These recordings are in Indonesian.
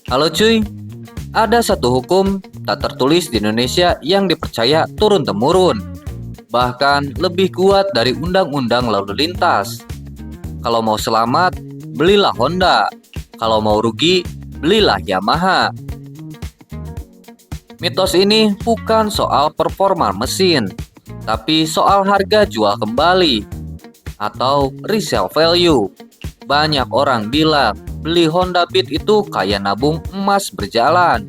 Halo cuy, ada satu hukum tak tertulis di Indonesia yang dipercaya turun-temurun, bahkan lebih kuat dari undang-undang lalu lintas. Kalau mau selamat, belilah Honda. Kalau mau rugi, belilah Yamaha. Mitos ini bukan soal performa mesin, tapi soal harga jual kembali atau resale value. Banyak orang bilang beli Honda Beat itu kayak nabung emas berjalan.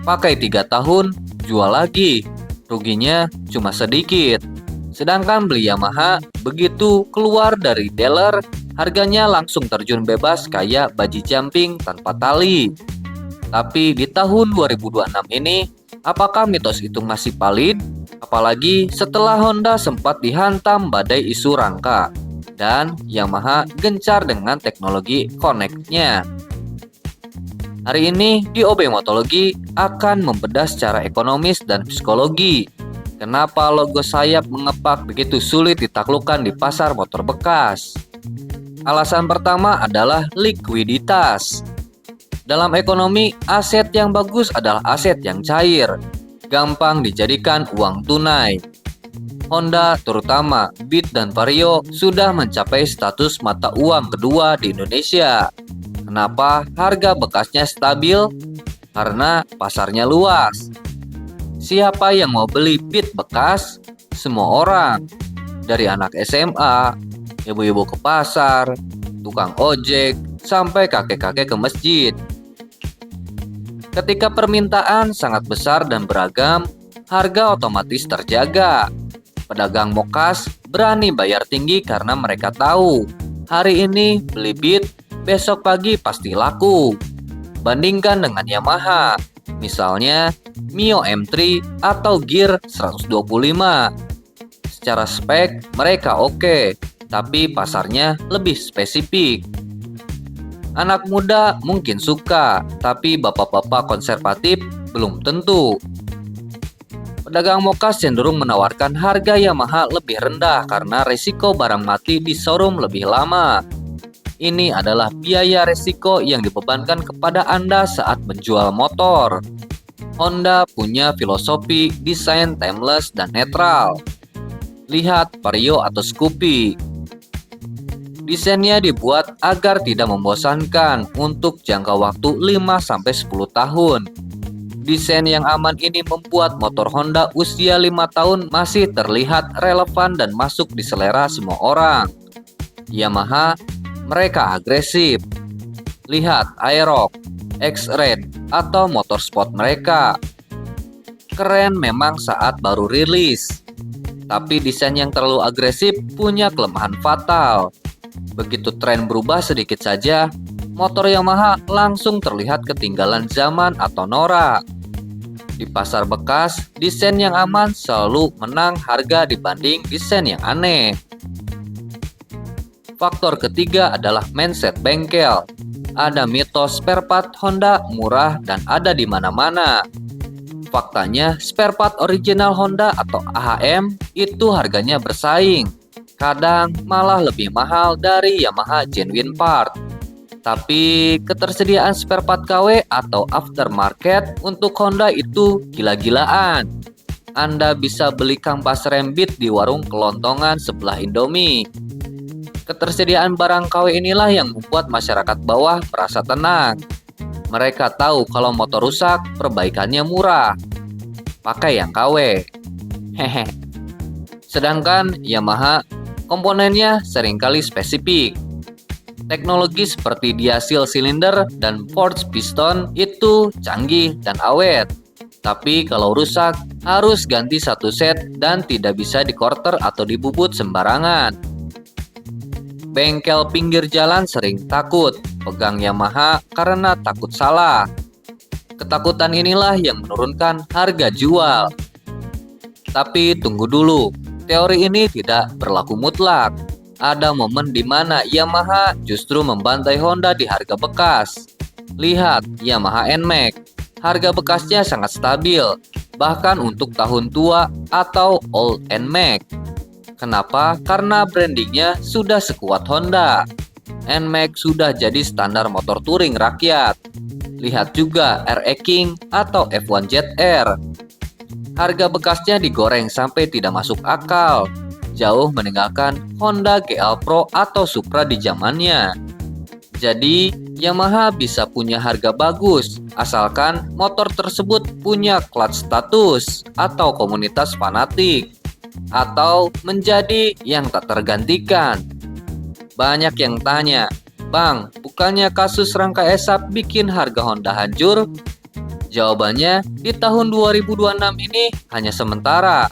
Pakai 3 tahun, jual lagi. Ruginya cuma sedikit. Sedangkan beli Yamaha, begitu keluar dari dealer, harganya langsung terjun bebas kayak baji jumping tanpa tali. Tapi di tahun 2026 ini, apakah mitos itu masih valid? Apalagi setelah Honda sempat dihantam badai isu rangka dan Yamaha gencar dengan teknologi Connect-nya. Hari ini di OB Motologi akan membedah secara ekonomis dan psikologi. Kenapa logo sayap mengepak begitu sulit ditaklukkan di pasar motor bekas? Alasan pertama adalah likuiditas. Dalam ekonomi, aset yang bagus adalah aset yang cair, gampang dijadikan uang tunai. Honda, terutama Beat dan Vario, sudah mencapai status mata uang kedua di Indonesia. Kenapa harga bekasnya stabil? Karena pasarnya luas. Siapa yang mau beli Beat bekas? Semua orang. Dari anak SMA, ibu-ibu ke pasar, tukang ojek, sampai kakek-kakek ke masjid. Ketika permintaan sangat besar dan beragam, harga otomatis terjaga. Pedagang mokas berani bayar tinggi karena mereka tahu hari ini beli Beat, besok pagi pasti laku. Bandingkan dengan Yamaha, misalnya Mio M3 atau Gear 125. Secara spek mereka oke, tapi pasarnya lebih spesifik. Anak muda mungkin suka, tapi bapak-bapak konservatif belum tentu. Pedagang mokas cenderung menawarkan harga Yamaha lebih rendah karena resiko barang mati di showroom lebih lama. Ini adalah biaya resiko yang dibebankan kepada Anda saat menjual motor. Honda punya filosofi desain timeless dan netral. Lihat Vario atau Scoopy. Desainnya dibuat agar tidak membosankan untuk jangka waktu 5-10 tahun. Desain yang aman ini membuat motor Honda usia 5 tahun masih terlihat relevan dan masuk di selera semua orang. Yamaha, mereka agresif. Lihat Aerox, X-Raid, atau motorsport mereka. Keren memang saat baru rilis, tapi desain yang terlalu agresif punya kelemahan fatal. Begitu tren berubah sedikit saja, motor Yamaha langsung terlihat ketinggalan zaman atau norak. Di pasar bekas, desain yang aman selalu menang harga dibanding desain yang aneh. Faktor ketiga adalah mindset bengkel. Ada mitos spare part Honda murah dan ada di mana-mana. Faktanya, spare part original Honda atau AHM itu harganya bersaing. Kadang malah lebih mahal dari Yamaha genuine part. Tapi ketersediaan spare part KW atau aftermarket untuk Honda itu gila-gilaan. Anda bisa beli kampas rem Beat di warung kelontongan sebelah Indomie. Ketersediaan barang KW inilah yang membuat masyarakat bawah merasa tenang. Mereka tahu kalau motor rusak, perbaikannya murah. Pakai yang KW. Hehe. Sedangkan Yamaha, komponennya seringkali spesifik. Teknologi seperti diasil silinder dan forged piston itu canggih dan awet. Tapi kalau rusak, harus ganti satu set dan tidak bisa dikorter atau dibubut sembarangan. Bengkel pinggir jalan sering takut pegang Yamaha karena takut salah. Ketakutan inilah yang menurunkan harga jual. Tapi tunggu dulu, teori ini tidak berlaku mutlak. Ada momen di mana Yamaha justru membantai Honda di harga bekas. Lihat Yamaha NMAX, harga bekasnya sangat stabil, bahkan untuk tahun tua atau old NMAX. Kenapa? Karena brandingnya sudah sekuat Honda. NMAX sudah jadi standar motor touring rakyat. Lihat juga RE King atau F1 ZR. Harga bekasnya digoreng sampai tidak masuk akal, jauh meninggalkan Honda GL Pro atau Supra di zamannya. Jadi, Yamaha bisa punya harga bagus, asalkan motor tersebut punya clutch status atau komunitas fanatik, atau menjadi yang tak tergantikan. Banyak yang tanya, "Bang, bukannya kasus rangka esap bikin harga Honda hancur?" Jawabannya, di tahun 2026 ini hanya sementara.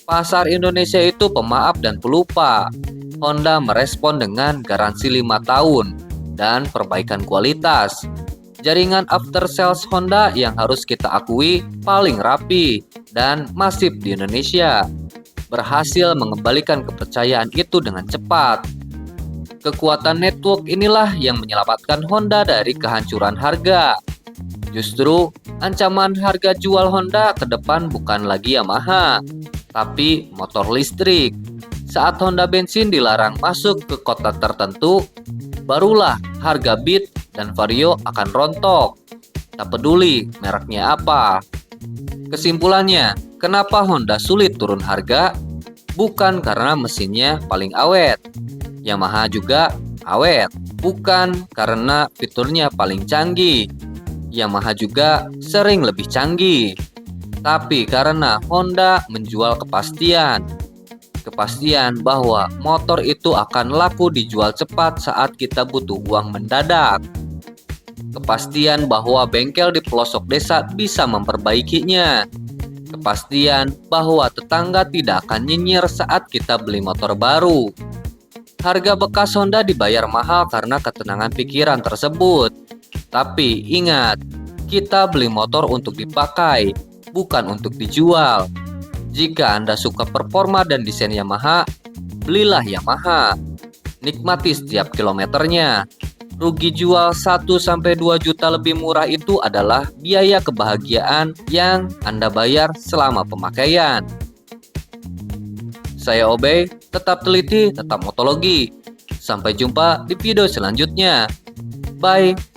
Pasar Indonesia itu pemaaf dan pelupa. Honda merespon dengan garansi 5 tahun dan perbaikan kualitas. Jaringan after sales Honda yang harus kita akui paling rapi dan masif di Indonesia. Berhasil mengembalikan kepercayaan itu dengan cepat. Kekuatan network inilah yang menyelamatkan Honda dari kehancuran harga. Justru, ancaman harga jual Honda ke depan bukan lagi Yamaha, tapi motor listrik. Saat Honda bensin dilarang masuk ke kota tertentu, barulah harga Beat dan Vario akan rontok. Tak peduli mereknya apa. Kesimpulannya, kenapa Honda sulit turun harga? Bukan karena mesinnya paling awet. Yamaha juga awet, bukan karena fiturnya paling canggih. Yamaha juga sering lebih canggih, tapi karena Honda menjual kepastian. Kepastian bahwa motor itu akan laku dijual cepat saat kita butuh uang mendadak. Kepastian bahwa bengkel di pelosok desa bisa memperbaikinya. Kepastian bahwa tetangga tidak akan nyinyir saat kita beli motor baru. Harga bekas Honda dibayar mahal karena ketenangan pikiran tersebut. Tapi ingat, kita beli motor untuk dipakai, bukan untuk dijual. Jika Anda suka performa dan desain Yamaha, belilah Yamaha. Nikmati setiap kilometernya. Rugi jual 1-2 juta lebih murah itu adalah biaya kebahagiaan yang Anda bayar selama pemakaian. Saya Obey, tetap teliti, tetap motologi. Sampai jumpa di video selanjutnya. Bye.